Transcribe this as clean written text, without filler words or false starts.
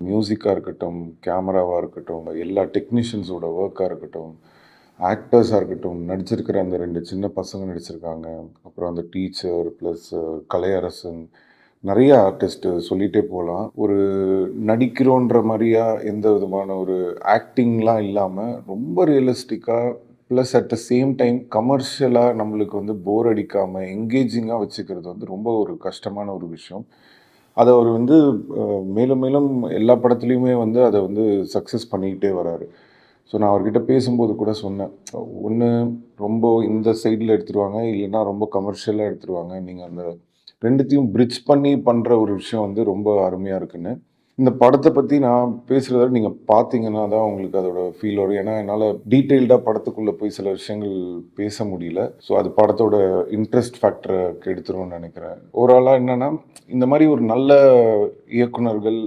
மியூசிக்காக இருக்கட்டும், கேமராவாக இருக்கட்டும், எல்லா டெக்னீஷியன்ஸோட ஒர்க்காக இருக்கட்டும், ஆக்டர்ஸாக இருக்கட்டும், நடிச்சிருக்கிற அந்த 2 சின்ன பசங்க நடிச்சிருக்காங்க. அப்புறம் அந்த டீச்சர் ப்ளஸ் கலையரசன், நெறைய ஆர்டிஸ்ட்டு சொல்லிட்டே போலாம். ஒரு நடிக்கிறோன்ற மாரியா எந்த விதமான ஒரு ஆக்டிங்லாம் இல்லாம, ரொம்ப ரியலிஸ்டிக்கா plus at the same time கமர்ஷியலா நம்மளுக்கு வந்து போர் அடிக்காம, எங்கேஜிங்கா வச்சுக்கிறது வந்து ரொம்ப ஒரு கஷ்டமான ஒரு விஷயம். அத அவரு வந்து மேலும் மேலும் எல்லா படத்துலயுமே வந்து அத வந்து சக்சஸ் பண்ணிக்கிட்டே வராரு. ஸோ நான் அவர்கிட்ட பேசும்போது கூட சொன்னேன். ஒண்ணு ரொம்ப இந்த சைடுல எடுத்துருவாங்க, இல்லன்னா ரொம்ப கமர்ஷியலா எடுத்துருவாங்க. நீங்க அந்த 2த்தையும் பிரிட்ஜ் பண்ணி பண்ற ஒரு விஷயம் வந்து ரொம்ப அருமையா இருக்குன்னு. இந்த படத்த பத்தி நான் பேசுறத விட நீங்க பார்த்தீங்கன்னா தான் உங்களுக்கு அதோட ஃபீல் வரும். ஏன்னா, என்னால டீட்டெயில்டா படத்துக்குள்ள போய் சில விஷயங்கள் பேச முடியல. ஸோ அது படத்தோட இன்ட்ரெஸ்ட் ஃபேக்டர கெடுத்துரும்னு நெனைக்கிறேன். ஓவராலா என்னன்னா, இந்த மாரி ஒரு நல்ல இயக்குனர்கள்